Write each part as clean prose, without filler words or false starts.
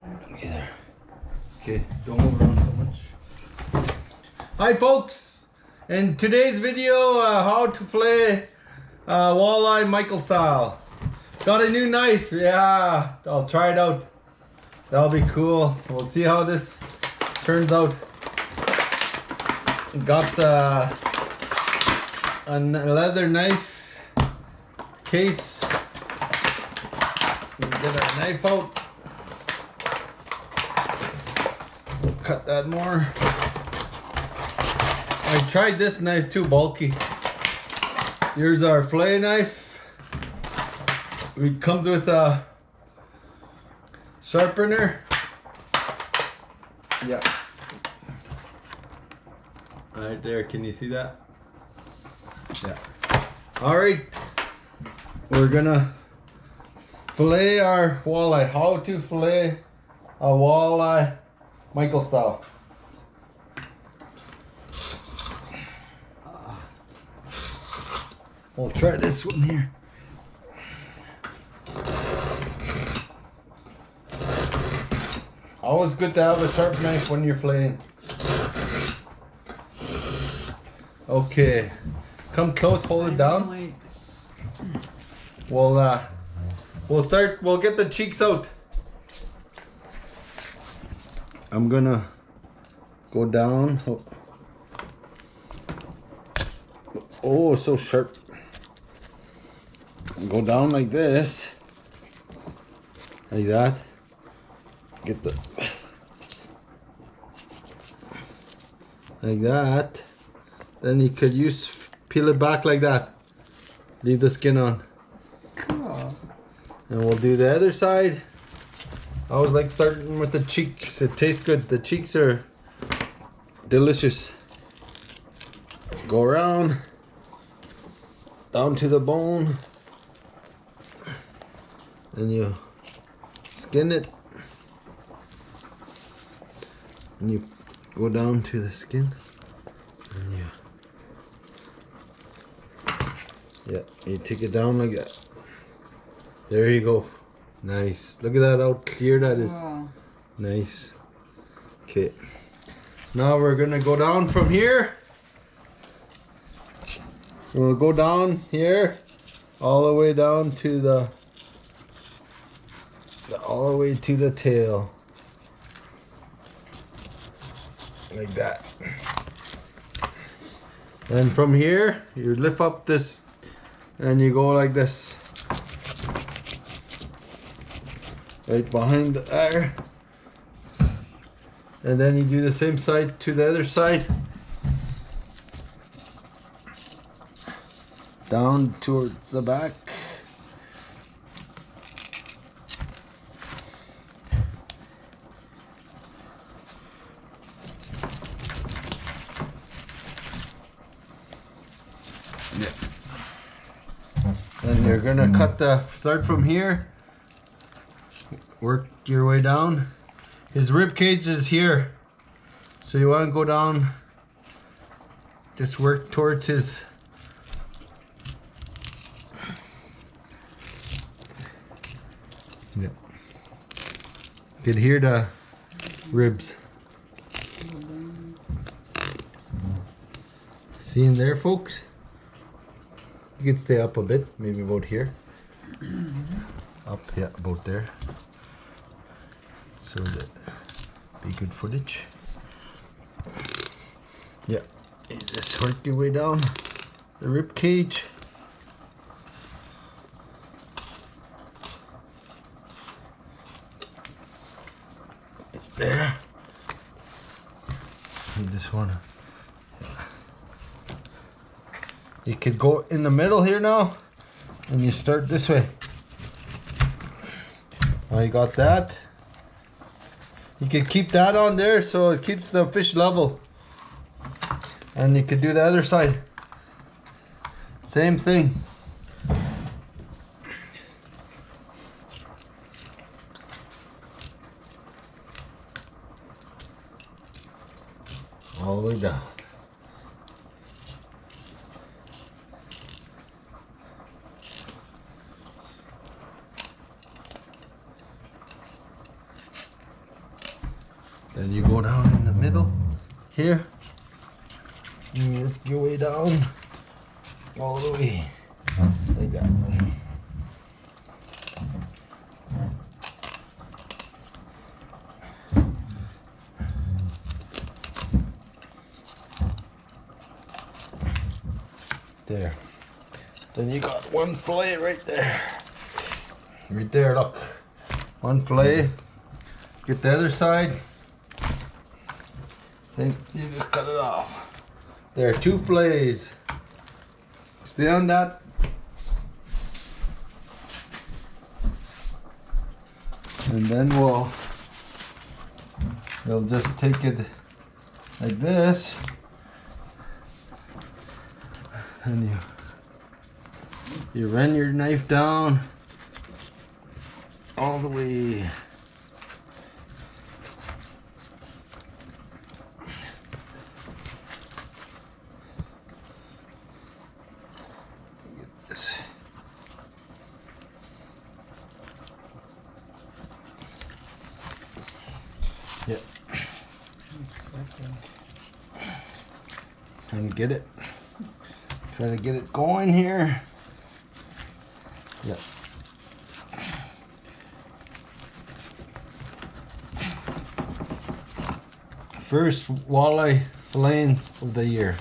Okay, there. Okay, don't move around so much. Hi folks! In today's video, how to fillet walleye Michael style. Got a new knife, yeah, I'll try it out. That'll be cool. We'll see how this turns out. Got a leather knife case. Get our knife out. We'll cut that more. I tried this knife too, bulky. Here's our fillet knife. It comes with a sharpener. Yeah. Right there, can you see that? Yeah. Alright. We're gonna fillet our walleye. How to fillet a walleye Michael style. We'll try this one here. Always good to have a sharp knife when you're filleting. Okay, come close, hold it down. We'll start, we'll get the cheeks out. I'm gonna go down. Oh, so sharp. Go down like this. Like that. Get the... like that. Then you could peel it back like that. Leave the skin on. Cool. And we'll do the other side. I always like starting with the cheeks. It tastes good. The cheeks are delicious. Go around. Down to the bone. And you skin it. And you go down to the skin. And you take it down like that. There you go. Nice. Look at that, how clear that is. Wow. Nice. Okay. Now we're gonna go down from here. We'll go down here, all the way down to the tail. Like that. And from here, you lift up this and you go like this. Right behind the air. And then you do the same side to the other side. Down towards the back. Yeah. And you're gonna start from here. Work your way down. His rib cage is here, so you want to go down. Just work towards his. Yeah. You can hear the ribs. See in there, folks? You can stay up a bit, maybe about here. Up, yeah, about there. So that be good footage. Yeah, you just work your way down the rib cage. There. You just wanna. You could go in the middle here now, and you start this way. Now you got that. You could keep that on there so it keeps the fish level. And you could do the other side. Same thing. All the way down. Then you go down in the middle here. You work your way down all the way like that. There. Then you got one fillet right there. Right there, look. One fillet. Get the other side. Same, you just cut it off. There are 2 fillets. Stay on that. And then we'll just take it like this. And you run your knife down all the way. Get this. Yeah. And get it. Try to get it going here. Yeah. First walleye fillet of the year.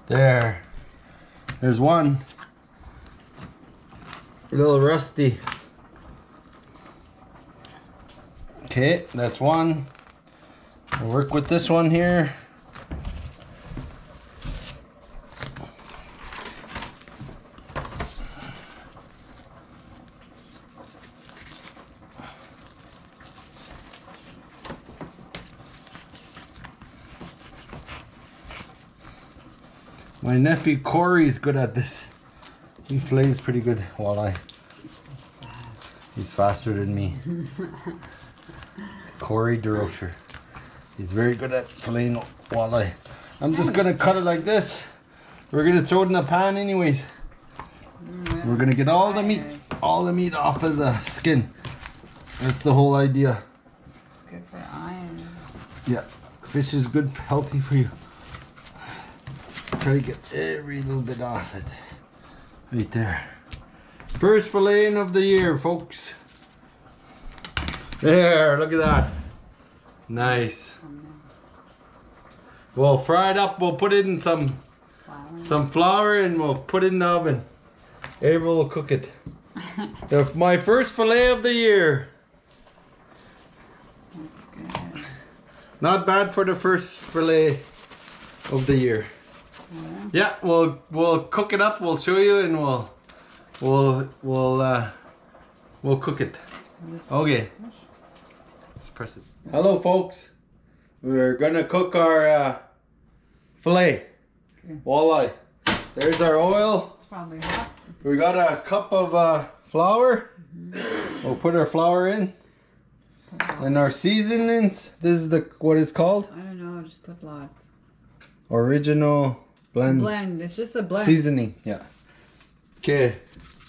There's one. A little rusty. Okay, that's one. I'll work with this one here. My nephew Corey's good at this. He fillets pretty good walleye. He's faster than me. Corey DeRocher. He's very good at filleting walleye. I'm just gonna cut it like this. We're gonna throw it in the pan anyways. We're gonna get all the meat off of the skin. That's the whole idea. It's good for iron. Yeah, fish is good, healthy for you. Try to get every little bit off it. Right there. First filleting of the year, folks. There, look at that. Nice. We'll fry it up. We'll put it in some flour and we'll put it in the oven. April will cook it. My first fillet of the year. That's good. Not bad for the first fillet of the year. Yeah, we'll cook it up. We'll show you, and we'll cook it. Okay. Let's press it. Hello, folks. We're gonna cook our fillet walleye. There's our oil. It's probably hot. We got a cup of flour. We'll put our flour in, and our seasonings. This is what it's called. I don't know. Just put lots. Original blend. Blend. It's just a blend. Seasoning. Yeah. Okay.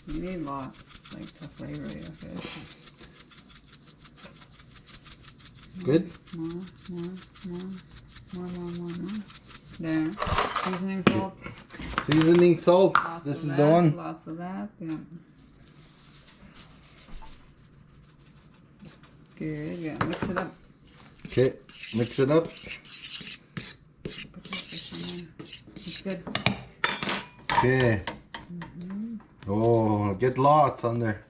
You need lots, like to flavor your fish. Good. More. There. Seasoning salt. Seasoning salt. Lots This of is that, the one. Lots of that. Yeah. Good. Yeah. Mix it up. Okay. Mix it up. Put the fish in there. It's good. Okay. Oh, get lots on there.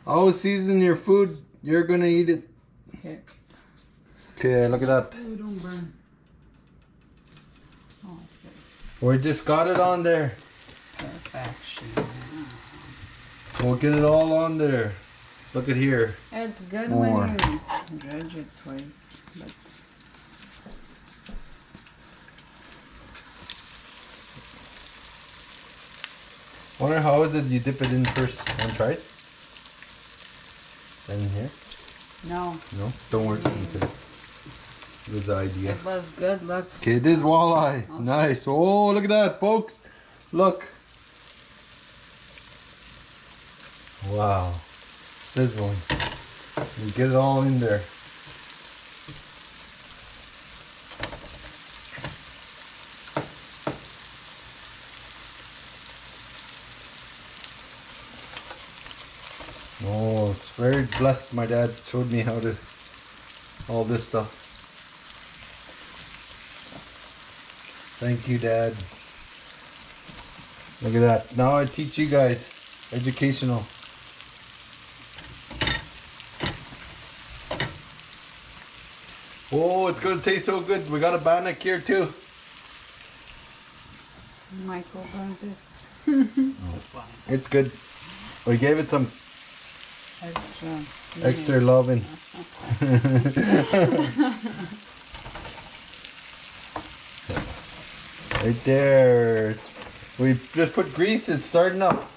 Always season your food. You're gonna eat it. Okay. Okay, look at that. Oh, don't burn. Oh, it's good. We just got it on there. Perfection. We'll get it all on there. Look at here. It's good More. when you dredge it twice. But Wonder how is it you dip it in first and try it? And here? no, No? Don't worry. Okay. This is the idea. it was good. Look. Okay, this walleye. Nice. Oh, look at that, folks. Look. Wow. Sizzling. You get it all in there. Very blessed. My dad showed me how to all this stuff. Thank you, Dad. Look at that. Now I teach you guys. Educational. Oh, it's gonna taste so good. We got a bannock here too. Michael burned it. It's good. We gave it some extra loving. Right there. We just put grease. It's starting up.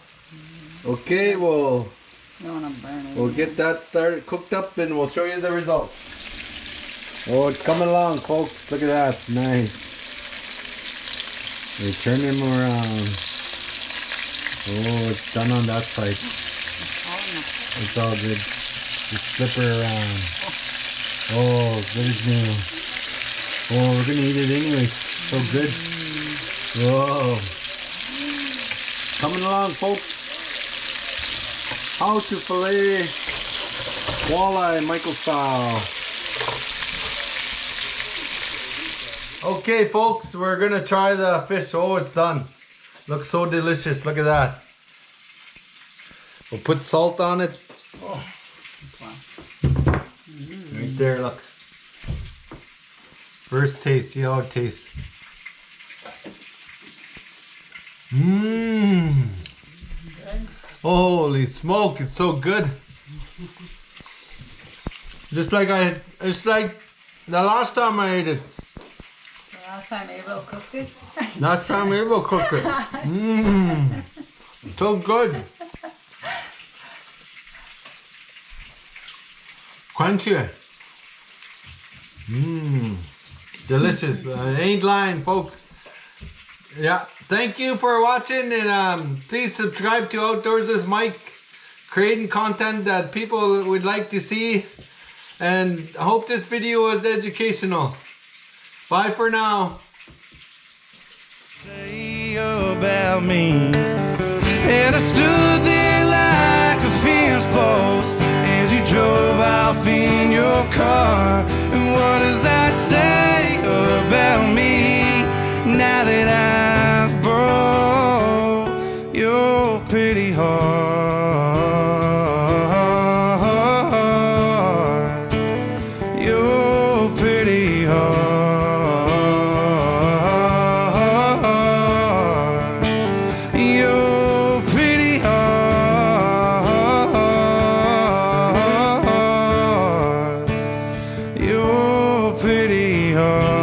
Okay, well, You want to burn it. we'll get that started, cooked up, and we'll show you the result. Oh, it's coming along, folks. Look at that. Nice. We turn him around. Oh, it's done on that side. It's all good. Just flip her around. Oh, good as new. Oh, we're gonna eat it anyway. So good. Whoa. Coming along, folks. How to fillet walleye Michael style. Okay, folks, we're gonna try the fish. Oh, it's done. Looks so delicious. Look at that. We'll put salt on it. Oh. Right there, look. First taste, see how it tastes. Mmm. Holy smoke, it's so good. It's like the last time I ate it. The last time Abel cooked it? Last time Abel cooked it. Mmm. So good. Crunchy. Mmm. Delicious. Ain't lying, folks. Yeah. Thank you for watching, and please subscribe to Outdoors with Mike, creating content that people would like to see, and I hope this video was educational. Bye for now. Say about me, and I stood there like a fence post as you drove off in your car. And what does that say about me now that I've broke your pretty heart? Your pretty heart. Your pretty heart. Your pretty heart.